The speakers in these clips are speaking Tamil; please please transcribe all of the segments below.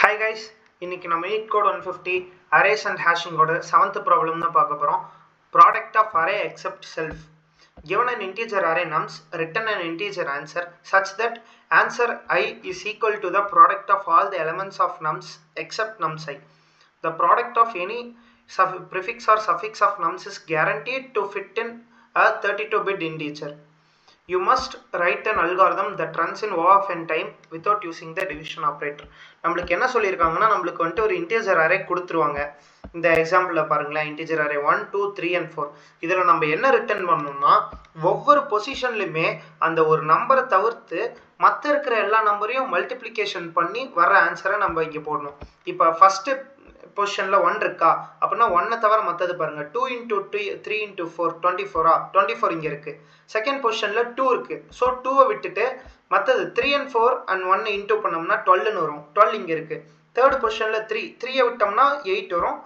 Hi guys, இன்னைக்கு நம்ம NEET code 150 arrays and hashing ஓட 7th problem தான் பார்க்க போறோம். Product of array except self. Given an integer array nums, return an integer answer such that answer I is equal to the product of all the elements of nums except nums I. The product of any prefix or suffix of nums is guaranteed to fit in a 32-bit integer. You must write an algorithm that runs in O of n time without using the division operator. நம்மளுக்கு என்ன சொல்லியிருக்காங்கன்னா நம்மளுக்கு வந்துட்டு ஒரு இன்டிஜர் அரே கொடுத்துருவாங்க. இந்த எக்ஸாம்பிளில் பாருங்களேன், இன்டிஜர் அரே 1, 2, 3 and 4. இதில் நம்ம என்ன ரிட்டர்ன் பண்ணணும்னா ஒவ்வொரு பொசிஷன்லையுமே அந்த ஒரு நம்பரை தவிர்த்து மற்ற இருக்கிற எல்லா நம்பரையும் மல்டிப்ளிகேஷன் பண்ணி வர ஆன்சரை நம்ம இங்கே போடணும். இப்போ ஃபஸ்ட்டு பொசிஷன்ல 1 இருக்கா அப்படின்னா 1 தவிர மற்றது பாருங்க. 2 into 3 into 4 24 24 இங்க இருக்கு. செகண்ட் பொசிஷன்ல 2 இருக்கு. ஸோ 2 விட்டுட்டு மற்றது 3 and 4 and 1 இன்டூ பண்ணோம்னா 12ன்னு வரும். 12 இங்க இருக்கு. தேர்ட் பொசிஷன்ல 3 விட்டோம்னா 8 வரும்.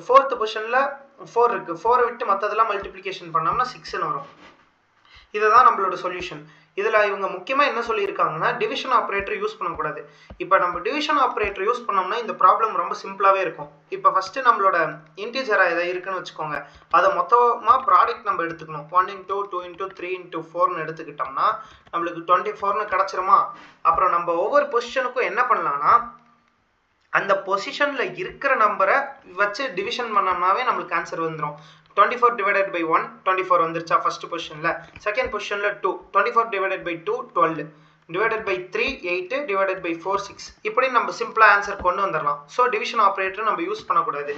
ஃபோர்த் பொசிஷன்ல 4 இருக்கு. 4 விட்டு மற்றதெல்லாம் மல்டிப்ளிகேஷன் பண்ணோம்னா 6ன்னு வரும். இதுதான் நம்மளோட சொல்யூஷன். இதில் இவங்க முக்கியமாக என்ன சொல்லியிருக்காங்கன்னா டிவிஷன் ஆப்ரேட்டர் யூஸ் பண்ணக்கூடாது. இப்போ நம்ம டிவிஷன் ஆப்ரேட்டர் யூஸ் பண்ணோம்னா இந்த ப்ராப்ளம் ரொம்ப சிம்பிளாகவே இருக்கும். இப்போ ஃபஸ்ட்டு நம்மளோட இன்டிஜராக எதாவது இருக்குன்னு வச்சுக்கோங்க, அதை மொத்தமாக ப்ராடக்ட் நம்ம எடுத்துக்கணும். 1 into 2 into 3 into 4ன்னு எடுத்துக்கிட்டோம்னா நம்மளுக்கு 24ன்னு கிடச்சிருமா. அப்புறம் நம்ம ஒவ்வொரு பொசிஷனுக்கும் என்ன பண்ணலாம்னா அந்த பொசிஷனில் இருக்கிற நம்பரை வச்சு டிவிஷன் பண்ணோம்னாவே நம்மளுக்கு ஆன்சர் வந்துடும். 24 divided by 1 24 வந்துருச்சா ஃபர்ஸ்ட் பொசிஷன்ல. செகண்ட் பொசிஷன்ல 2 24 divided by 2 12 divided by 3 8 divided by 4 6. இப்படி நம்ம சிம்பிளா ஆன்சர் கொண்டு வந்துடலாம். ஸோ டிவிஷன் ஆப்ரேட்டர் நம்ம யூஸ் பண்ணக்கூடாது.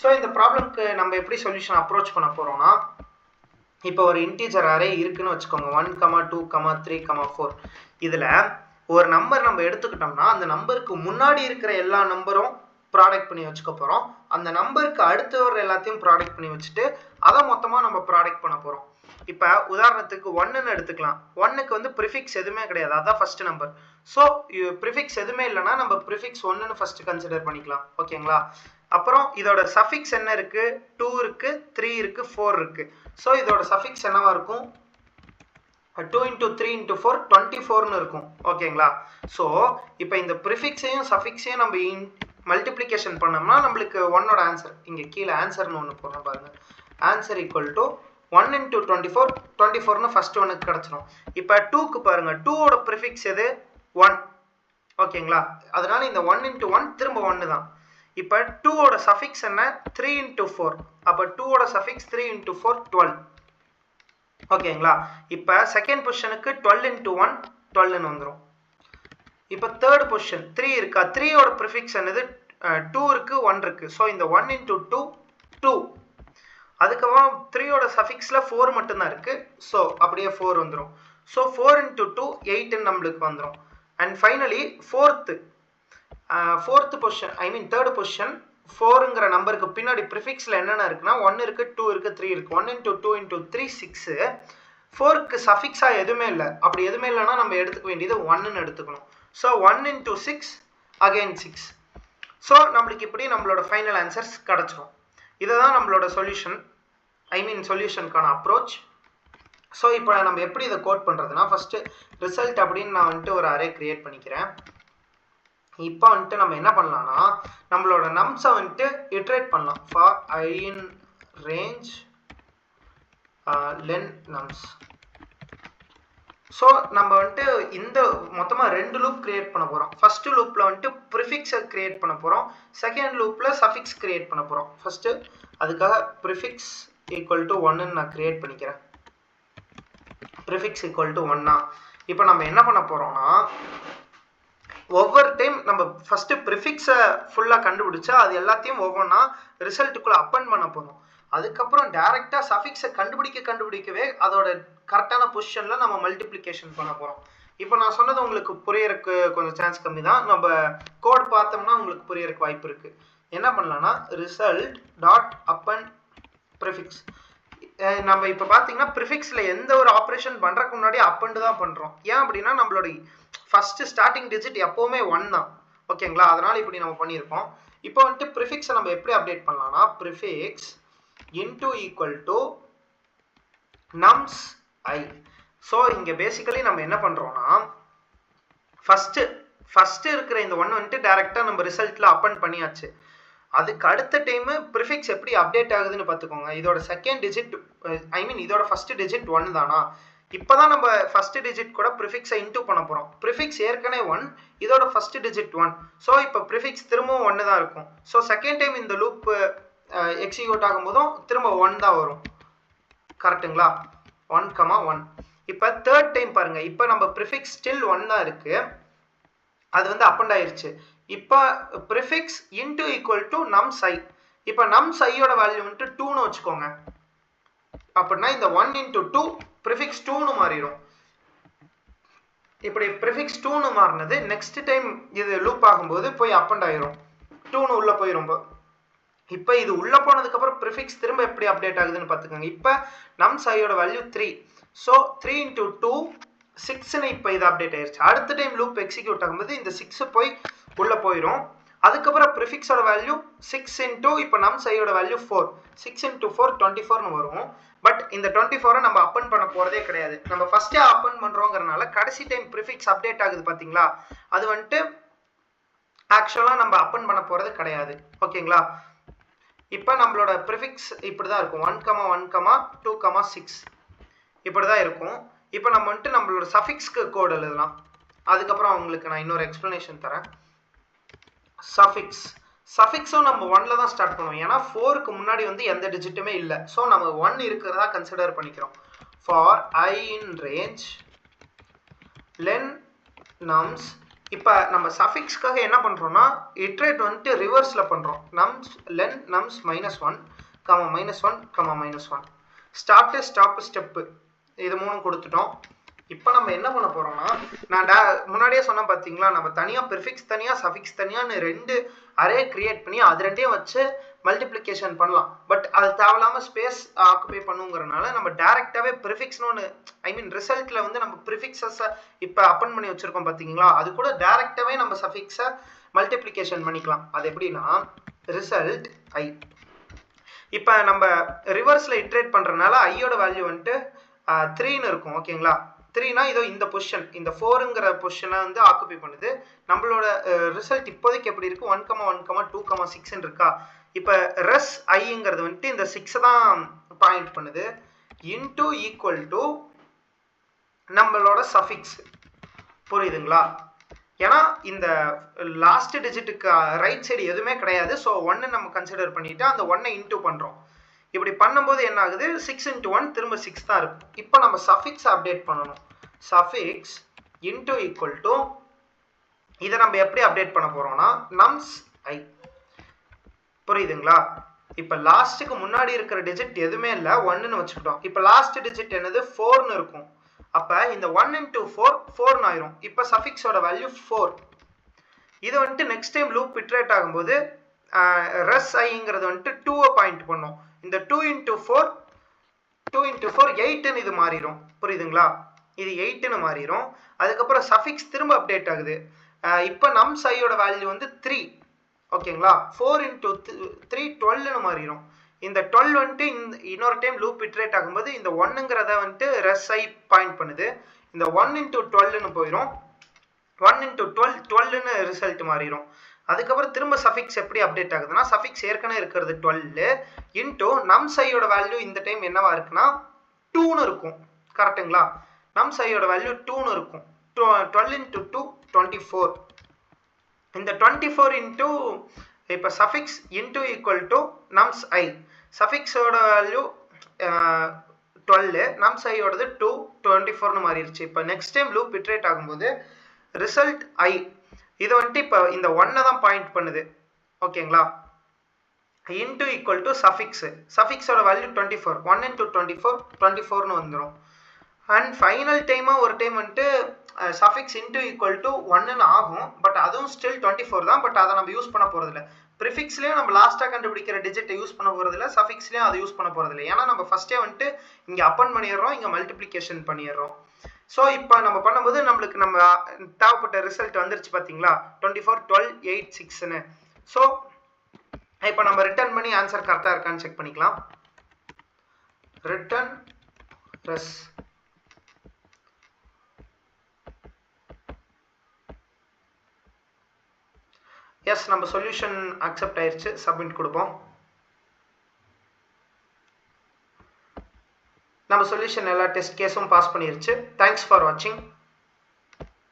ஸோ இந்த ப்ராப்ளம்க்கு நம்ம எப்படி சொல்யூஷன் அப்ரோச் பண்ண போறோம்னா, இப்போ ஒரு இன்டிஜர் அரே இருக்குன்னு வச்சுக்கோங்க, 1, 2, 3, 4. இதுல ஒரு நம்பர் நம்ம எடுத்துக்கிட்டோம்னா அந்த நம்பருக்கு முன்னாடி இருக்கிற எல்லா நம்பரும் ப்ராடக்ட் பண்ணி வச்சுக்க போகிறோம். அந்த நம்பருக்கு அடுத்து வர எல்லாத்தையும் ப்ராடக்ட் பண்ணி வச்சுட்டு அதை மொத்தமாக நம்ம ப்ராடக்ட் பண்ண போகிறோம். இப்போ உதாரணத்துக்கு 1ன்னு எடுத்துக்கலாம். 1க்கு வந்து ப்ரிஃபிக்ஸ் எதுவுமே கிடையாது, அதுதான் ஃபர்ஸ்ட் நம்பர். ஸோ ப்ரிஃபிக்ஸ் எதுவுமே இல்லைன்னா நம்ம ப்ரிஃபிக்ஸ் 1ன்னு ஃபர்ஸ்ட் கன்சிடர் பண்ணிக்கலாம். ஓகேங்களா? அப்புறம் இதோட சஃபிக்ஸ் என்ன இருக்கு? 2 இருக்கு, 3 இருக்கு, 4 இருக்கு. ஸோ இதோட சஃபிக்ஸ் என்னவா இருக்கும்? 2 into 3 into 4 24ன்னு இருக்கும். ஓகேங்களா? ஸோ இப்போ இந்த ப்ரிஃபிக்ஸையும் சஃபிக்ஸையும் நம்ம மல்டிப்ளிகேஷன் பண்ணோம்னா நம்மளுக்கு 1ஓட ஆன்சர் இங்கே கீழே ஆன்சர்னு ஒன்று போடுறோம் பாருங்க. ஆன்சர் ஈக்குவல் டு 1 into 24 24ன்னு ஃபர்ஸ்ட் ஒனுக்கு கிடச்சிரும். இப்போ 2க்கு பாருங்க, 2ஓட ப்ரிஃபிக்ஸ் எது? 1. ஓகேங்களா? அதனால இந்த 1 into 1 திரும்ப 1 தான். இப்போ 2ஓட சஃபிக்ஸ் என்ன? 3 into 4. அப்போ 2ஓட சஃபிக்ஸ் 3 into 4 12. ஓகேங்களா? இப்போ செகண்ட் பொசிஷனுக்கு 12 into 1 12ன்னு வந்துடும். இப்போ தேர்ட் பொசிஷன் 3 இருக்கா? 3ஓட ப்ரிஃபிக்ஸ் என்னது? 2 இருக்கு, 1 இருக்கு. ஸோ இந்த 1 into 2 2. அதுக்கப்புறம் 3ஓட சஃபிக்ஸில் 4 மட்டும்தான் இருக்கு. ஸோ அப்படியே 4 வந்துடும். ஸோ 4 into 2 8ன்னு நம்மளுக்கு வந்துடும். And finally fourth position, I mean third position 4ங்கிற நம்பருக்கு பின்னாடி ப்ரிஃபிக்ஸில் என்னென்ன இருக்குன்னா 1 இருக்கு, 2 இருக்கு, 3 இருக்கு. 1 into 2 into 3 6. 4க்கு சஃபிக்ஸாக எதுவுமே இல்லை. அப்படி எதுவுமே இல்லைன்னா நம்ம எடுத்துக்க வேண்டியது 1ன்னு எடுத்துக்கணும். So 1 into 6 again 6. ஸோ நம்மளுக்கு இப்படி நம்மளோட ஃபைனல் ஆன்சர்ஸ் கிடச்சிரும். இதுதான் நம்மளோட சொல்யூஷன், ஐ மீன் சொல்யூஷனுக்கான அப்ரோச். ஸோ இப்போ நம்ம எப்படி இதை கோட் பண்ணுறதுனா, ஃபஸ்ட்டு ரிசல்ட் அப்படின்னு நான் வந்துட்டு ஒரு அரே கிரியேட் பண்ணிக்கிறேன். இப்போ வந்துட்டு நம்ம என்ன பண்ணலாம்னா நம்மளோட நம்ஸை வந்துட்டு இட்ரேட் பண்ணலாம். For I in range len nums. So நம்ம வந்துட்டு இந்த மொத்தமாக 2 லூப் கிரியேட் பண்ண போகிறோம். ஃபர்ஸ்ட் லூப்பில் வந்துட்டு ப்ரிஃபிக்ஸை கிரியேட் பண்ண போகிறோம். செகண்ட் லூப்பில் சஃபிக்ஸ் கிரியேட் பண்ண போகிறோம். ஃபஸ்ட்டு அதுக்காக ப்ரிஃபிக்ஸ் ஈக்குவல் டு 1ன்னு நான் கிரியேட் பண்ணிக்கிறேன். ப்ரிஃபிக்ஸ் ஈக்குவல் டு 1னா இப்போ நம்ம என்ன பண்ண போகிறோம்னா ஒவ்வொரு டைம் நம்ம ஃபஸ்ட்டு ப்ரிஃபிக்ஸை ஃபுல்லாக கண்டுபிடிச்சா அது எல்லாத்தையும் ஒவ்வொன்றா ரிசல்ட்டுக்குள்ளே அப்பன் பண்ண போகிறோம். அதுக்கப்புறம் டேரெக்டாக சஃபிக்ஸை கண்டுபிடிக்கவே அதோட கரெக்டான பொசிஷனில் நம்ம மல்டிப்ளிகேஷன் பண்ண போகிறோம். இப்போ நான் சொன்னது உங்களுக்கு புரியறதுக்கு கொஞ்சம் சான்ஸ் கம்மி தான். நம்ம கோட் பார்த்தோம்னா உங்களுக்கு புரியறதுக்கு வாய்ப்பு இருக்குது. என்ன பண்ணலாம்னா ரிசல்ட் டாட் அப்பன் ப்ரிஃபிக்ஸ். நம்ம இப்போ பார்த்தீங்கன்னா ப்ரிஃபிக்ஸில் எந்த ஒரு ஆப்ரேஷன் பண்ணுறதுக்கு முன்னாடி அப்பன்ட்டு தான் பண்ணுறோம். ஏன் அப்படின்னா நம்மளோட ஃபஸ்ட்டு ஸ்டார்டிங் டிஜிட் எப்போவுமே 1 தான். ஓகேங்களா? அதனால் இப்படி நம்ம பண்ணியிருக்கோம். இப்போ வந்துட்டு ப்ரிஃபிக்ஸை நம்ம எப்படி அப்டேட் பண்ணலாம்னா prefix into equal to nums I. So இங்கே பேசிக்கலி நம்ம என்ன பண்ணுறோம்னா ஃபஸ்ட்டு ஃபர்ஸ்ட் இருக்கிற இந்த 1 வந்துட்டு டைரக்டா நம்ம ரிசல்ட்ல அப்பன் பண்ணியாச்சு. அதுக்கு அடுத்த டைம் ப்ரிஃபிக்ஸ் எப்படி அப்டேட் ஆகுதுன்னு பார்த்துக்கோங்க. இதோட செகண்ட் டிஜிட் இதோட ஃபர்ஸ்ட் டிஜிட் 1 தானா, இப்போதான் நம்ம ஃபர்ஸ்ட் டிஜிட் கூட ப்ரிஃபிக்ஸை இன்டூ பண்ண போகிறோம். ப்ரிஃபிக்ஸ் ஏற்கனவே 1, இதோட ஃபர்ஸ்ட் டிஜிட் 1. ஸோ இப்போ ப்ரிஃபிக்ஸ் திரும்பவும் 1 தான் இருக்கும். ஸோ செகண்ட் டைம் இந்த லூப் எக்ஸிக்யூட் ஆகும்போதும் திரும்ப 1 தான் வரும். கரெக்டுங்களா? 1,1. இப்போ தேர்ட் டைம் பாருங்க, இப்போ நம்ம ப்ரிஃபிக்ஸ் ஸ்டில் 1 தான் இருக்கு, அது வந்து அப்பண்ட் ஆயிருச்சு. இப்போ prefix into equal to nums I. இப்போ நம்ஸ் ஐயோட வேல்யூ வந்துட்டு 2ன்னு வச்சுக்கோங்க. அப்படின்னா இந்த 1 இன்டூ 2 ப்ரிஃபிக்ஸ் 2ன்னு மாறிடும். இப்படி ப்ரிஃபிக்ஸ் 2ன்னு மாறினது நெக்ஸ்ட் டைம் இது லூப் ஆகும்போது போய் அப்பண்ட் ஆயிரும், 2ன்னு உள்ள போயிரும். இப்போ இது உள்ள போனதுக்கு அப்புறம் ப்ரிஃபிக்ஸ் திரும்ப எப்படி அப்டேட் ஆகுதுன்னு பார்த்துக்கோங்க. இப்போ நம்ஸ் ஐயோட வேல்யூ 3. ஸோ 3 இன்டூ 2 6ன்னு இப்போ இது அப்டேட் ஆயிருச்சு. அடுத்த டைம் லூப் எக்ஸிக்யூட் ஆகும்போது இந்த 6 போய் உள்ள போயிடும். அதுக்கப்புறம் ப்ரிஃபிக்ஸோட வேல்யூ 6 இன்டூ இப்போ நம்ஸ் ஐயோட வேல்யூ 4. 6 இன்டூ 4 24ன்னு வரும். பட் இந்த 24 நம்ம அப்பன் பண்ண போறதே கிடையாது. நம்ம ஃபர்ஸ்டே அப்பன் பண்றோங்கிறனால கடைசி டைம் ப்ரிஃபிக்ஸ் அப்டேட் ஆகுது பாத்தீங்களா, அது வந்துட்டு ஆக்சுவலா நம்ம அப்பன் பண்ண போறது கிடையாது. ஓகேங்களா? இப்போ நம்மளோட ப்ரிஃபிக்ஸ் இப்படிதான் இருக்கும், 1,1,2,6 இப்படிதான் இருக்கும். இப்போ நம்ம வந்துட்டு நம்மளோட சஃபிக்ஸ்க்கு கோட் எழுதலாம். அதுக்கப்புறம் உங்களுக்கு நான் இன்னொரு எக்ஸ்பிளனேஷன் தரேன். சஃபிக்ஸும் நம்ம 1ல தான் ஸ்டார்ட் பண்ணுவோம், ஏன்னா 4க்கு முன்னாடி வந்து எந்த டிஜிட்டுமே இல்லை. ஸோ நம்ம 1 இருக்கிறதா கன்சிடர் பண்ணிக்கிறோம். For I in range len nums. இப்போ நம்ம சஃபிக்ஸ்க்காக என்ன பண்ணுறோம்னா இட்ரேட் வந்துட்டு ரிவர்ஸில் பண்ணுறோம். Nums len nums -1, -1, -1. Start stop step இது 3 கொடுத்துட்டோம். இப்போ நம்ம என்ன பண்ண போறோம்னா, நான் முன்னாடியே சொன்ன பார்த்தீங்களா, நம்ம தனியாக ப்ரிஃபிக்ஸ் தனியாக சஃபிக்ஸ் தனியான்னு 2 அரே கிரியேட் பண்ணி அது 2யும் வச்சு மல்டிப்ளிகேஷன் பண்ணலாம். பட் அது தேவையில்லாமல் ஸ்பேஸ் ஆக்குபை பண்ணுங்கிறனால நம்ம டேரெக்டாகவே ப்ரிஃபிக்ஸ்னு ஒன்று ரிசல்ட்டில் வந்து நம்ம ப்ரிஃபிக்ஸஸை இப்போ அப்பன் பண்ணி வச்சுருக்கோம் பார்த்தீங்களா, அது கூட டேரெக்டாகவே நம்ம சஃபிக்ஸை மல்டிப்ளிகேஷன் பண்ணிக்கலாம். அது எப்படின்னா ரிசல்ட் ஐ. இப்போ நம்ம ரிவர்ஸில் இட்ரேட் பண்ணுறதுனால ஐயோட வேல்யூ வந்துட்டு 3ன்னு இருக்கும். ஓகேங்களா? 3னா இதோ இந்த பொசிஷன், இந்த 4ங்கிற பொசிஷனை வந்து ஆக்குபை பண்ணுது. நம்மளோட ரிசல்ட் இப்போதைக்கு எப்படி இருக்கு, 1,1,2,6 இருக்கா. இப்போ ரெஸ் ஐங்கிறது வந்துட்டு இந்த 6 தான் பாயிண்ட் பண்ணுது. இன்டூ ஈக்குவல் டு நம்மளோட சஃபிக்ஸ். புரியுதுங்களா? ஏன்னா இந்த லாஸ்ட் டிஜிட்டுக்கு ரைட் சைடு எதுவுமே கிடையாது. ஸோ 1 நம்ம கன்சிடர் பண்ணிட்டு அந்த 1 இன்டூ பண்ணுறோம். இப்படி பண்ணும்போது என்ன ஆகுது, 6 இன்டூ 1 திரும்ப 6 தான் இருக்கும். இப்போ நம்ம சஃபிக்ஸ் அப்டேட் பண்ணணும். சஃபிக்ஸ் இன்டூ ஈக்குவல் டு இதை நம்ம எப்படி அப்டேட் பண்ண போறோம்னா நம்ஸ் ஐ. புரியுதுங்களா? இப்போ லாஸ்ட்டுக்கு முன்னாடி இருக்கிற டிஜிட் எதுவுமே இல்லை, 1ன்னு வச்சுக்கிட்டோம். இப்போ லாஸ்ட் டிஜிட் என்னது, 4ன்னு இருக்கும். அப்போ இந்த 1 இன்டூ 4 4ன்னு ஆயிரும். இப்போ சஃபிக்ஸோட வேல்யூ 4. இது வந்துட்டு நெக்ஸ்ட் டைம் லூப் இட்ரேட் ஆகும்போது ரெஸ் ஐங்கிறது வந்துட்டு 2வை பாயிண்ட் பண்ணும். இந்த 2 இன்டூ 4 8ன்னு இது மாறிடும். புரியுதுங்களா? இது 8ன்னு மாறிடும். அதுக்கப்புறம் சஃபிக்ஸ் திரும்ப அப்டேட் ஆகுது. இப்போ நம்ஸ் ஐயோட வேல்யூ வந்து 3. ஓகேங்களா? 4 இன்டூ 3 12ன்னு மாறிடும். இந்த 12 வந்துட்டு இன்னொரு டைம் லூப் இட்ரேட் ஆகும்போது இந்த 1ங்கிறத வந்துட்டு ரெஸ் ஐ பாயிண்ட் பண்ணுது. இந்த 1 இன்டூ 12ன்னு போயிடும். 1 இன்டூ 12ன்னு ரிசல்ட் மாறிடும். அதுக்கப்புறம் திரும்ப சஃபிக்ஸ் எப்படி அப்டேட் ஆகுதுன்னா, சஃபிக்ஸ் ஏற்கனவே இருக்கிறது 12 இன்டூ நம்ஸ் ஐயோட வேல்யூ இந்த டைம் என்னவா இருக்குன்னா 2ன்னு இருக்கும். கரெக்டுங்களா? நம்ஸ் ஐயோட வேல்யூ 2ன்னு இருக்கும். 12 இன்டூ 2 24. இந்த 24 இன்டூ இப்போ suffix into equal to nums I. சஃபிக்ஸோட வேல்யூ 12, நம்ஸ் ஐயோடது 2, 24ன்னு மாறிடுச்சு. இப்போ நெக்ஸ்ட் டைம் லூப் இட்ரேட் ஆகும்போது ரிசல்ட் ஐ இது வந்துட்டு இப்போ இந்த 1 தான் பாயிண்ட் பண்ணுது. ஓகேங்களா? Into equal to suffix. சஃபிக்ஸோட வேல்யூ 24. 1 இன்டூ 24 24ன்னு வந்துடும். அண்ட் ஃபைனல் டைமாக ஒரு டைம் வந்துட்டு சஃபிக்ஸ் இன்டூ ஈக்குவல் டு 1ன்னு ஆகும். பட் அதுவும் ஸ்டில் 24 தான். பட் அதை நம்ம யூஸ் பண்ண போகிறதில்ல. ப்ரிஃபிக்ஸ்லேயும் நம்ம லாஸ்ட்டாக கண்டுபிடிக்கிற டிஜிட்டை யூஸ் பண்ண போகிறதில்ல, சஃபிக்ஸ்லேயும் அதை யூஸ் பண்ண போகிறதில்ல. ஏன்னா நம்ம ஃபஸ்ட்டே வந்துட்டு இங்கே அப்பன் பண்ணிடுறோம், இங்கே மல்டிப்ளிகேஷன் பண்ணிடுறோம். ஸோ இப்போ நம்ம பண்ணும்போது நம்மளுக்கு நம்ம தேவைப்பட்ட ரிசல்ட் வந்துருச்சு பார்த்தீங்களா, 24 12 8 6ன்னு. ஸோ இப்போ நம்ம ரிட்டர்ன் பண்ணி ஆன்சர் கரெக்டாக இருக்கான்னு செக் பண்ணிக்கலாம். ரிட்டர்ன் ரெஸ். எஸ், நம்ம சொல்யூஷன் அக்செப்ட் ஆயிடுச்சு. சப்மிட் கொடுப்போம். நம்ம சொல்யூஷன் எல்லா டெஸ்ட் கேஸும் பாஸ் பண்ணிருச்சு. தேங்க்ஸ் ஃபார் வாட்சிங்.